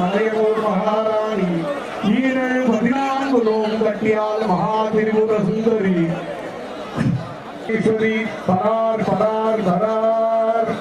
மலையனூர் மகாராணி ஈரல் 14 லோகம் கட்டியால் மகா திரிபுர சுந்தரி ஈஸ்வரி பரார் பரார் பரார்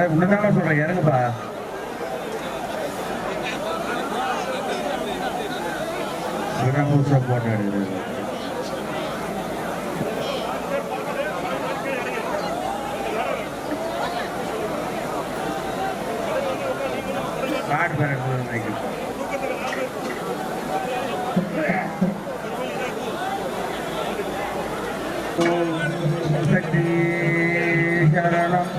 உன்னதான சொல்றேன் இறங்குப்பா. போட்டோ எடுக்கிறது பாட்டு பேர சக்தி சரணம்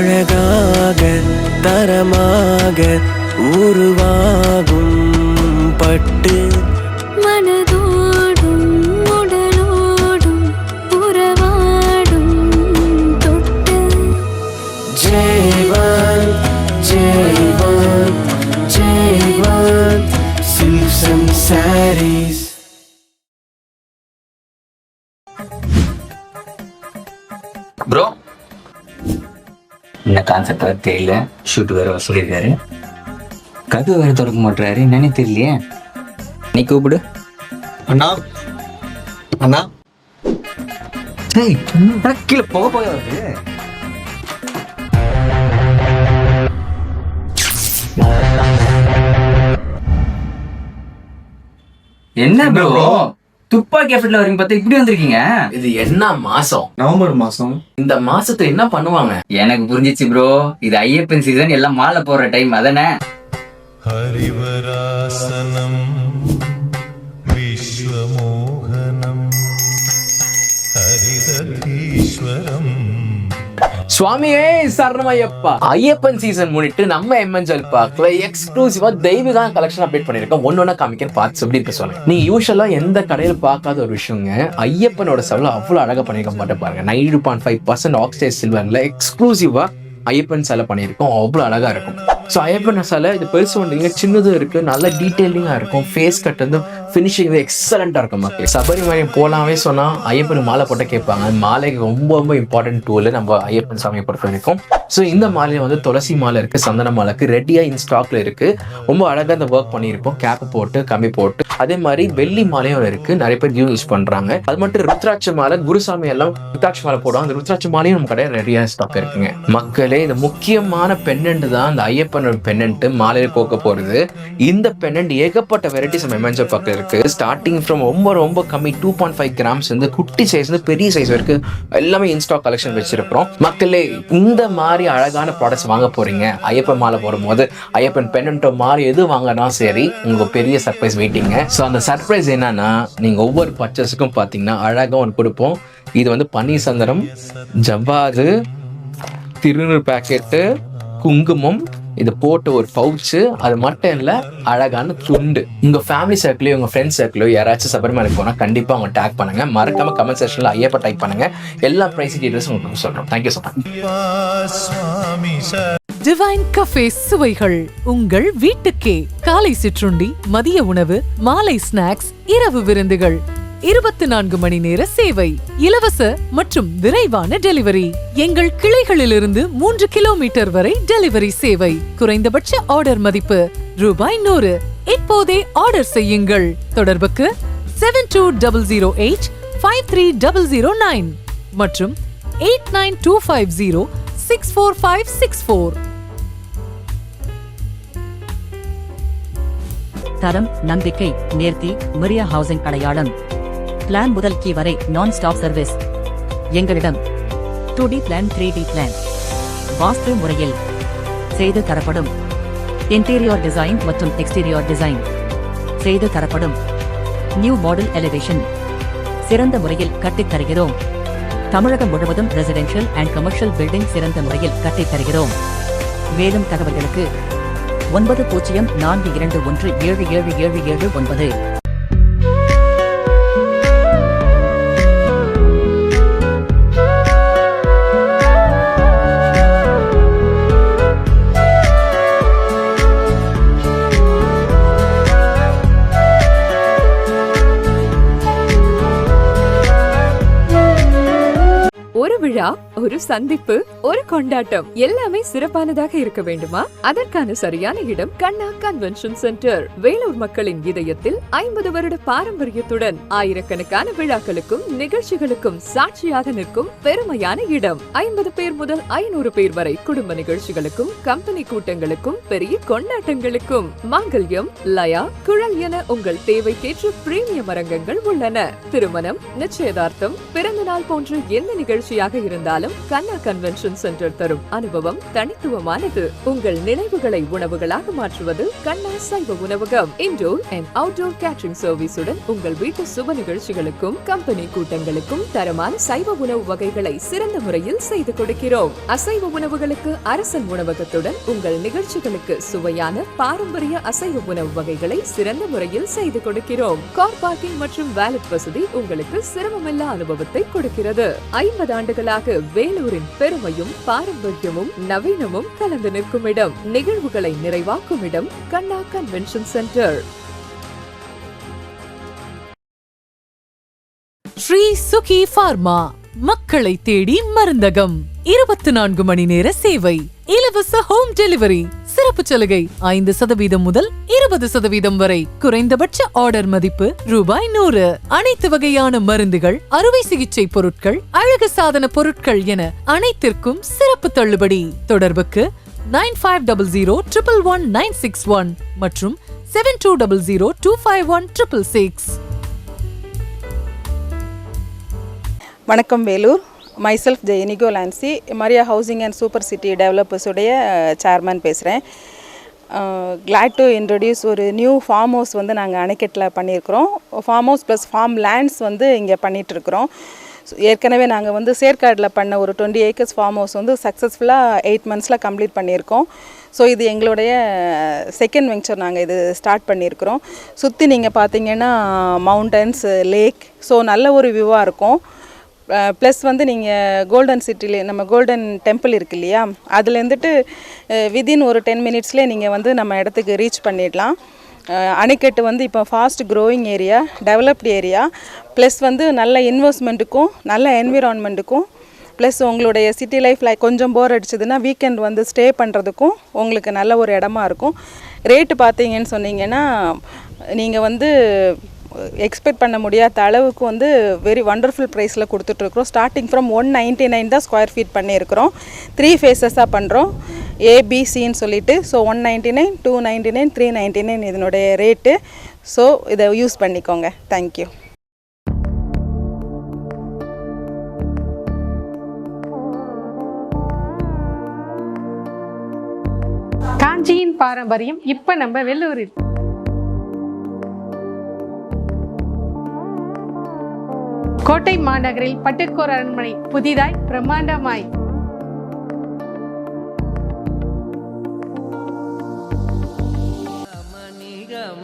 அழகாக தரமாக உருவாகும் பட்டு மனதோடும் உடலோடும் உறவாடும் தொட்டு ஜெய்வான் ஜெய்வான் ஜெய்வான் சில்க்ஸ் அண்ட் சாரீஸ். ப்ரோ என்ன கான்செப்ட் வேறு தெரியல, ஷூட் வேறு சொல்லியிருக்காரு, கதவு வேறு திறக்க மாட்டுறாரு, என்னன்னே தெரியலையே. நீ கூப்பிடு. அண்ணா அண்ணா டேய் கீழே போக போக வருது. என்ன ப்ரோ துப்பாக்கி எஃபர்ட்ல வரீங்க பார்த்தா இப்படி வந்திருக்கீங்க? இது என்ன மாசம்? நவம்பர் மாசம். இந்த மாசத்தை என்ன பண்ணுவாங்க? எனக்கு புரிஞ்சிச்சு ப்ரோ, இது ஐயப்பன் சீசன், எல்லாம் மாலை போடுற டைம் அதானே? ஹரிவராசனம் விஸ்வமோகனம் ஹரிதீஸ்வரம். சுவாமியே சரணமையப்பா. ஐயப்பன் சீசன் முன்னிட்டு நம்ம எம்என்ஜல் பார்க்ல எக்ஸ்க்ளூசிவா தெய்வீக கலெக்ஷன் அப்டேட் பண்ணிருக்கோம். ஒன்னொன்னா காமிக்கிறேன், பார்த்து எப்படி இருக்க சொல்லுங்க. நீங்க யூஸ்வலா எந்த கடையில பார்க்காத ஒரு விஷயங்க, ஐயப்பனோட செவல அவ்வளவு அழகா பண்ணிருக்க மாட்டேன் பாருங்க. 92.5% ஆக்சைடு சில்வர்ல எக்ஸ்க்ளூசிவா ஐயப்பன் சிலை பண்ணியிருக்கோம், அவ்வளோ அழகா இருக்கும். ஸோ ஐயப்பன் சிலை இது பெருசு வந்தீங்க, சின்னதும் இருக்கு, நல்ல டீட்டெயிலிங்கா இருக்கும். ஃபேஸ் கட் வந்து ஃபினிஷிங் எக்ஸலண்டா இருக்கும். மக்கள் சபரிமலை போலாமே சொன்னா ஐயப்பன் மாலை போட்ட கேட்பாங்க. மாலைக்கு ரொம்ப ரொம்ப இம்பார்ட்டன்ட் டூல் நம்ம ஐயப்பன் சாமியை பொறுத்த வரைக்கும். ஸோ இந்த மாலையில வந்து துளசி மாலை இருக்கு, சந்தன மாலைக்கு ரெடியா இன் ஸ்டாக்ல இருக்கு. ரொம்ப அழகா இந்த ஒர்க் பண்ணியிருப்போம், கேப் போட்டு கம்மி போட்டு. அதே மாதிரி வெள்ளி மாலையும் இருக்கு, நிறைய பேர் யூஸ் பண்றாங்க. அது மட்டும் ருத்ராட்ச மாலை, குருசாமி எல்லாம் ருத்ராட்ச மாலை போடுவாங்க. அந்த ருத்ராட்ச மாலையும் நம்ம கடையில் ரெடியா ஸ்டாக் இருக்குங்க. மக்களே இந்த முக்கியமான பெண்ணண்ட் தான் இந்த ஐயப்பனோட பெண்ணண்ட் மாலையில கோக்க போறது. இந்த பெண்ணண்ட் ஏகப்பட்ட வெரைட்டிஸ் நம்ம எம்என்ஜல் பக்கம் இருக்கு. ஸ்டார்டிங் ஃப்ரம் ரொம்ப ரொம்ப கம்மி 2.5 கிராம்ஸ் வந்து குட்டி சைஸ் வந்து பெரிய சைஸ் வரைக்கும் எல்லாமே இன்ஸ்டாக் கலெக்ஷன் வச்சிருக்கிறோம். மக்களே இந்த மாதிரி அழகான ப்ராடக்ட்ஸ் வாங்க போறீங்க, ஐயப்பன் மாலை போடும் போது ஐயப்பன் பெண்ணண்டோ மாதிரி எது வாங்கினா சரி, உங்களுக்கு பெரிய சர்ப்ரைஸ் வெயிட்டிங்க. ஸோ அந்த சர்ப்ரைஸ் என்னன்னா, நீங்க ஒவ்வொரு பர்ச்சேஸுக்கும் பார்த்தீங்கன்னா அழகா ஒன்று கொடுப்போம். இது வந்து பன்னீர் சந்திரம், ஜவ்வாது, திருநூறு பேக்கெட்டு, குங்குமம், இது போட்டு ஒரு பவுச்சு. அது மட்டும் இல்ல, அழகான துண்டு. உங்க ஃபேமிலி சர்க்கிளையோ உங்க ஃப்ரெண்ட்ஸ் சர்க்கிளையோ யாராச்சும் சபரிமலைக்கு போனா கண்டிப்பா அவங்க டேக் பண்ணுங்க. மறக்காம கமெண்ட் செக்ஷன்ல ஐயப்பா டைப் பண்ணுங்க. எல்லா பிரைஸ் டீடைல்ஸ் உங்களுக்கு சொல்றோம். Thank you so much. Divine cafe சுவைகள் உங்கள் வீட்டுக்கே. காலை சிற்றுண்டி, மதிய உணவு, மாலை ஸ்நாக்ஸ், இரவு விருந்துகள், 24 மணி நேர சேவை, இலவச மற்றும் விரைவான டெலிவரி. எங்கள் கிளைகளிலிருந்து 3 கிலோமீட்டர் வரை டெலிவரி சேவை. குறைந்தபட்ச ஆர்டர் மதிப்பு ரூபாய் 100. இப்போதே ஆர்டர் செய்யுங்கள். தொடர்புக்கு 7208-53009 மற்றும் 8925064564. தரம், நம்பிக்கை, நேர்த்தி, மரியா ஹவுசிங் அடையாளம். பிளான் முதல் கீ வரை நான் ஸ்டாப் சர்வீஸ். எங்களிடம் 2D பிளான், 3D பிளான் வாஸ்து முறையில் செய்து தரப்படும். இன்டீரியர் டிசைன் மற்றும் எக்ஸ்டீரியர் டிசைன் செய்து தரப்படும். நியூ மாடல் எலிவேஷன் சிறந்த முறையில் கட்டித் தருகிறோம். தமிழகம் முழுவதும் ரெசிடென்ஷியல் அண்ட் கமர்ஷியல் பில்டிங் சிறந்த முறையில் கட்டித் தருகிறோம். மேலும் தகவல்களுக்கு 9042177779. ஒரு விழா, ஒரு சந்திப்பு, ஒரு கொண்டாட்டம், எல்லாமே சிறப்பானதாக இருக்க வேண்டுமா? அதற்கான சரியான இடம் கண்ணா கன்வென்ஷன் சென்டர். வேலூர் மக்களின் இதயத்தில் 50 வருட பாரம்பரியத்துடன் ஆயிரக்கணக்கான விழாக்களுக்கும் நிகழ்ச்சிகளுக்கும் சாட்சியாக நிற்கும் பெருமையான இடம். 50 பேர் முதல் 500 பேர் வரை குடும்ப நிகழ்ச்சிகளுக்கும், கம்பெனி கூட்டங்களுக்கும், பெரிய கொண்டாட்டங்களுக்கும். மாங்கல்யம், லயா, குழல் என உங்கள் தேவைக்கேற்ற பிரீமியம் அரங்கங்கள் உள்ளன. திருமணம், நிச்சயதார்த்தம், பிறந்த நாள் போன்ற எந்த நிகழ்ச்சியாக இருந்தாலும் கண்ணா கன்வென்ஷன் கன்வென்ஷன் சென்டர் தரும் அனுபவம் தனித்துவமானது. உங்கள் நினைவுகளை உணவுகளாக மாற்றுவது கண்ணா சைவ உணவகம். இன்டோர் அண்ட் அவுட்டோர் கேட்டரிங் சர்வீஸுடன் உங்கள் வீட்டு சுப நிகழ்ச்சிகளுக்கும் கம்பெனி கூட்டங்களுக்கும் தரமான சைவ உணவு வகைகளை சிறந்த முறையில் செய்து கொடுக்கிறோம். அசைவ உணவுகளுக்கு அரசன் உணவகத்துடன் உங்கள் நிகழ்ச்சிகளுக்கு சுவையான பாரம்பரிய அசைவ உணவு வகைகளை சிறந்த முறையில் செய்து கொடுக்கிறோம். கார் பார்க்கிங் மற்றும் வேலட் வசதி உங்களுக்கு சிரமமில்லா அனுபவத்தை கொடுக்கிறது. 50 ஆண்டுகளாக வேலூரின் பெருமையும் பாரம்பரியமும் நவீனமும் கலந்து நிற்கும் இடம், நிகழ்வுகளை நிறைவாக்கும் இடம் Kanna convention centre. Shri Suki pharma மக்களை தேடி மருந்தகம். 24 மணி நேர சேவை, இலவச ஹோம் டெலிவரி, சிறப்பு சலுகை 5% முதல் 20% வரை, குறைந்தபட்ச ஆர்டர் மதிப்பு ₹100. அனைத்து வகையான மருந்துகள், அறுவை சிகிச்சை பொருட்கள், அழகு சாதன பொருட்கள் என அனைத்திற்கும் சிறப்பு தள்ளுபடி. தொடர்புக்கு 9500111961 மற்றும் 7200251666. வணக்கம் வேலூர். மைசெல்ஃப் ஜெயனிகோ லான்சி, Maria housing and super city டெவலப்பர்ஸுடைய சேர்மன் பேசுகிறேன். கிளாட் டு இன்ட்ரடியூஸ் ஒரு நியூ ஃபார்ம் ஹவுஸ் வந்து நாங்கள் அணைக்கட்டில் பண்ணியிருக்கிறோம். Farm house plus farm lands வந்து இங்கே பண்ணிகிட்ருக்குறோம். ஏற்கனவே நாங்கள் வந்து சேர்க்காடில் பண்ண ஒரு 20 ஏக்கர்ஸ் ஃபார்ம் ஹவுஸ் வந்து சக்ஸஸ்ஃபுல்லாக 8 மந்த்ஸில் கம்ப்ளீட் பண்ணியிருக்கோம். ஸோ இது எங்களுடைய செகண்ட் வெஞ்சர். நாங்கள் இது ஸ்டார்ட் பண்ணியிருக்கிறோம். சுற்றி நீங்கள் பார்த்தீங்கன்னா மவுண்டன்ஸ், லேக், ஸோ நல்ல ஒரு வியூவாக இருக்கும். ப்ளஸ் வந்து நீங்கள் கோல்டன் சிட்டிலே நம்ம கோல்டன் டெம்பிள் இருக்கு இல்லையா, அதுலேருந்துட்டு வித்தின் ஒரு 10 மினிட்ஸ்லேயே நீங்கள் வந்து நம்ம இடத்துக்கு ரீச் பண்ணிடலாம். அணைக்கட்டு வந்து இப்போ fast growing area, developed area, plus வந்து நல்ல இன்வெஸ்ட்மெண்ட்டுக்கும் நல்ல என்விரான்மெண்ட்டுக்கும், ப்ளஸ் உங்களுடைய சிட்டி லைஃப்பில் கொஞ்சம் போர் அடிச்சதுன்னா வீக்கெண்ட் வந்து ஸ்டே பண்ணுறதுக்கும் உங்களுக்கு நல்ல ஒரு இடமா இருக்கும். ரேட்டு பார்த்தீங்கன்னு சொன்னீங்கன்னா நீங்கள் வந்து எக்ஸ்பெக்ட் பண்ண முடியாத அளவுக்கு வந்து வெரி வண்டர்ஃபுல் ப்ரைஸில் கொடுத்துட்ருக்குறோம். ஸ்டார்டிங் ஃப்ரம் 199 தான் ஸ்கொயர் ஃபீட் பண்ணியிருக்கிறோம். 3 ஃபேஸஸாக பண்ணுறோம், ஏபிசின்னு சொல்லிட்டு. ஸோ 199, 299, 399 இதனுடைய ரேட்டு. ஸோ இதை யூஸ் பண்ணிக்கோங்க. தேங்க்யூ. காஞ்சியின் பாரம்பரியம் இப்போ நம்ம வெள்ளூரில். கோட்டை மாநகரில் பட்டுக்கோர் அரண்மனை புதிதாய் பிரம்மாண்டமாய்.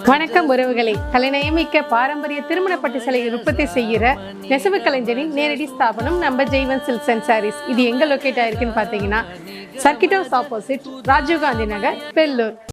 வணக்கம் உறவுகளை. கலைநயமிக்க பாரம்பரிய திருமண பட்டு சேலைகள் உற்பத்தி செய்கிற நெசவு கலைஞரின் நேரடி ஸ்தாபனம் நம்ம ஜெய்வன் சில்க்ஸ் அண்ட் சாரீஸ். இது எங்க லொக்கேட் ஆயிருக்குன்னு பார்த்தீங்கன்னா circuit house opposite Rajiv Gandhi Nagar, Vellur.